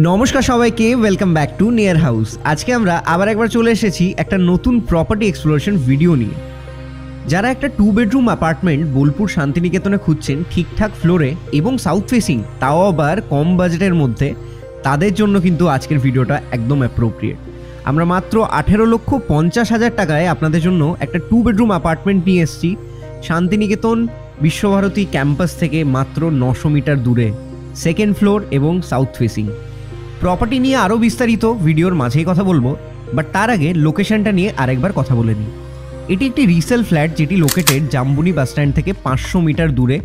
নমস্কার সবাইকে, welcome back to near house. আজকে আমরা আবার একবার চলে এসেছি একটা নতুন প্রপার্টি এক্সপ্লোরেশন ভিডিও নিয়ে। যারা একটা 2 বেডরুম অ্যাপার্টমেন্ট বোলপুর শান্তিনিকেতনে খুঁজছেন ঠিকঠাক ফ্লোরে এবং সাউথ ফেসিং, তাও আবার কম বাজেটের মধ্যে, তাদের জন্য কিন্তু আজকের ভিডিওটা একদম অ্যাপ্রোপ্রিয়েট। আমরা মাত্র 18,50,000 টাকায় আপনাদের জন্য একটা 2 বেডরুম অ্যাপার্টমেন্ট নিয়ে এসেছি শান্তিনিকেতন বিশ্বভারতী ক্যাম্পাস থেকে মাত্র 900 মিটার দূরে, সেকেন্ড ফ্লোর এবং সাউথ ফেসিং। প্রপার্টি নিয়ে আরও বিস্তারিত ভিডিওর মাঝেই কথা বলবো, বাট তার আগে লোকেশনটা নিয়ে আরেকবার কথা বলে নিই। এটি একটি রিসেল ফ্ল্যাট যেটি লোকেটেড জাম্বুনি বাসস্ট্যান্ড থেকে 500 মিটার দূরে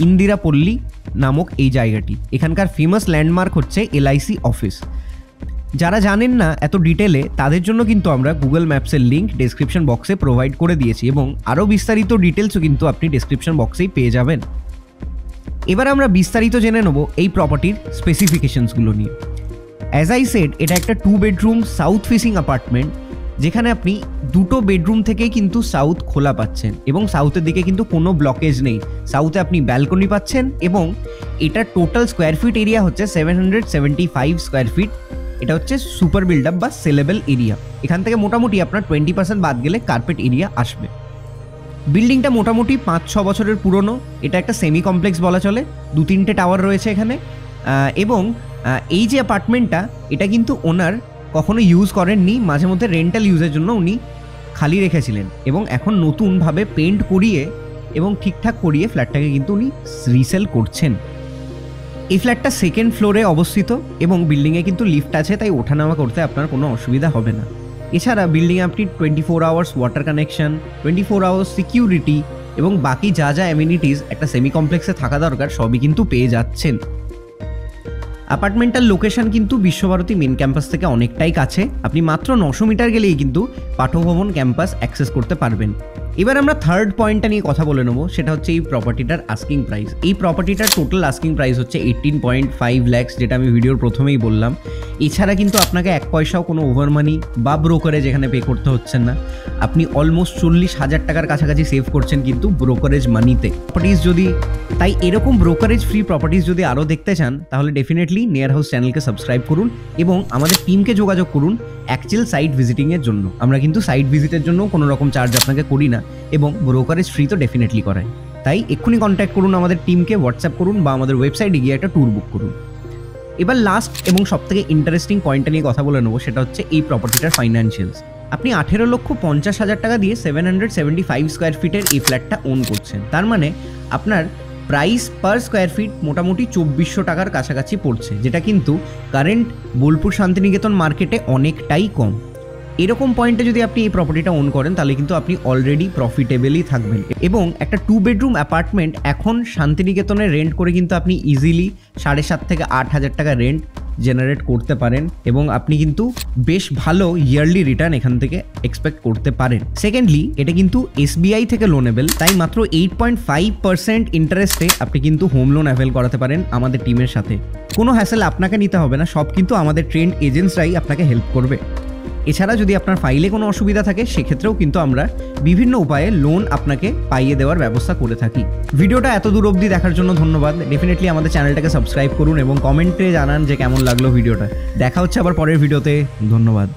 ইন্দিরা পল্লী নামক এই জায়গাটি। এখানকার ফেমাস ল্যান্ডমার্ক হচ্ছে LIC অফিস। যারা জানেন না এত ডিটেলে, তাদের জন্য কিন্তু আমরা গুগল ম্যাপসের লিঙ্ক ডেসক্রিপশন বক্সে প্রোভাইড করে দিয়েছি এবং আরও বিস্তারিত ডিটেলসও কিন্তু আপনি ডেসক্রিপশন বক্সেই পেয়ে যাবেন। এবার আমরা বিস্তারিত জেনে নেব এই প্রপার্টির স্পেসিফিকেশনসগুলো নিয়ে। অ্যাজ আই সেড, এটা একটা 2 বেডরুম সাউথ ফেসিং অ্যাপার্টমেন্ট, যেখানে আপনি দুটো বেডরুম থেকেই কিন্তু সাউথ খোলা পাচ্ছেন এবং সাউথের দিকে কিন্তু কোনো ব্লকেজ নেই। সাউথে আপনি ব্যালকনি পাচ্ছেন এবং এটা টোটাল স্কোয়ার ফিট এরিয়া হচ্ছে 775 স্কোয়ার ফিট। এটা হচ্ছে সুপার বিল্ড আপ বা সেলেবল এরিয়া। এখান থেকে মোটামুটি আপনার 20% বাদ গেলে কার্পেট এরিয়া আসবে। বিল্ডিংটা মোটামুটি 5-6 বছরের পুরনো। এটা একটা সেমি কমপ্লেক্স বলা চলে, 2-3টে টাওয়ার রয়েছে এখানে। এবং এই যে অ্যাপার্টমেন্টটা, এটা কিন্তু ওনার কখনো ইউজ করেননি, মাঝে মধ্যে রেন্টাল ইউজের জন্য উনি খালি রেখেছিলেন এবং এখন নতুনভাবে পেন্ট করিয়ে এবং ঠিকঠাক করিয়ে ফ্ল্যাটটাকে কিন্তু উনি রিসেল করছেন। এই ফ্ল্যাটটা সেকেন্ড ফ্লোরে অবস্থিত এবং বিল্ডিংয়ে কিন্তু লিফট আছে, তাই ওঠানামা করতে আপনার কোনো অসুবিধা হবে না। এছাড়া বিল্ডিংয়ে আপনি 24 hours water connection, 24 hours security এবং বাকি যা যা অ্যামিনিটিস একটা সেমি কমপ্লেক্সে থাকা দরকার সবই কিন্তু পেয়ে যাচ্ছেন। অ্যাপার্টমেন্টাল লোকেশন কিন্তু বিশ্বভারতী মেন ক্যাম্পাস থেকে অনেকটাই কাছে। আপনি মাত্র 900 মিটার গেলেই কিন্তু পাঠভবন ক্যাম্পাস অ্যাক্সেস করতে পারবেন। এবার আমরা থার্ড পয়েন্টটা নিয়ে কথা বলে নেবো, সেটা হচ্ছে এই প্রপার্টিটার আস্কিং প্রাইস। এই প্রপার্টিটার টোটাল আস্কিং প্রাইস হচ্ছে 18.5 lakhs, যেটা আমি ভিডিওর প্রথমেই বললাম। এছাড়া কিন্তু আপনাকে 1 পয়সাও কোনো ওভার মানি বা ব্রোকারেজ এখানে পে করতে হচ্ছেন না। আপনি অলমোস্ট 40,000 টাকার কাছাকাছি সেভ করছেন কিন্তু ব্রোকারেজ মানিতে। প্রপার্টিজ যদি তাই এরকম ব্রোকারেজ ফ্রি প্রপার্টিজ যদি আরও দেখতে চান, তাহলে ডেফিনেটলি নিয়ার হাউস চ্যানেলকে সাবস্ক্রাইব করুন এবং আমাদের টিমকে যোগাযোগ করুন অ্যাকচুয়াল সাইট ভিজিটিংয়ের জন্য। আমরা কিন্তু সাইট ভিজিটের জন্য কোনো রকম চার্জ আপনাকে করি না এবং ব্রোকারেজ ফ্রি তো ডেফিনেটলি করাই। তাই এক্ষুনি কন্ট্যাক্ট করুন আমাদের টিমকে, হোয়াটসঅ্যাপ করুন বা আমাদের ওয়েবসাইটে গিয়ে একটা ট্যুর বুক করুন। এবার লাস্ট এবং সবথেকে ইন্টারেস্টিং পয়েন্টটা নিয়ে কথা বলে নেবো, সেটা হচ্ছে এই প্রপার্টিটার ফাইন্যান্সিয়ালস। আপনি 18,50,000 টাকা দিয়ে 775 স্কোয়ার ফিটের এই ফ্ল্যাটটা ওন করছেন। তার মানে আপনার প্রাইস পার স্কোয়ার ফিট মোটামুটি 2400 টাকার কাছাকাছি পড়ছে, যেটা কিন্তু কারেন্ট বোলপুর শান্তিনিকেতন মার্কেটে অনেকটাই কম। এরকম পয়েন্টে যদি আপনি এই প্রপার্টিটা ওন করেন, তাহলে কিন্তু আপনি অলরেডি প্রফিটেবলই থাকবেন এবং একটা 2 বেডরুম অ্যাপার্টমেন্ট এখন শান্তিনিকেতনে রেন্ট করে কিন্তু আপনি ইজিলি 7,500 থেকে 8,000 টাকা রেন্ট জেনারেট করতে পারেন এবং আপনি কিন্তু বেশ ভালো ইয়ারলি রিটার্ন এখান থেকে এক্সপেক্ট করতে পারেন। সেকেন্ডলি, এটা কিন্তু SBI থেকে লোনেবল, তাই মাত্র 8.5% ইন্টারেস্টে আপনি কিন্তু হোম লোন অ্যাভেল করাতে পারেন আমাদের টিমের সাথে। কোনো হ্যাসেল আপনাকে নিতে হবে না, সব কিন্তু আমাদের ট্রেন্ড এজেন্টসরাই আপনাকে হেল্প করবে। এছাড়া যদি আপনার ফাইলে কোনো অসুবিধা থাকে, সেক্ষেত্রেও কিন্তু আমরা বিভিন্ন উপায়ে লোন আপনাকে পাইয়ে দেওয়ার ব্যবস্থা করে থাকি। ভিডিওটা এত দূর অবধি দেখার জন্য ধন্যবাদ। ডেফিনেটলি আমাদের চ্যানেলটাকে সাবস্ক্রাইব করুন এবং কমেন্টে জানান যে কেমন লাগলো ভিডিওটা। দেখা হচ্ছে আবার পরের ভিডিওতে। ধন্যবাদ।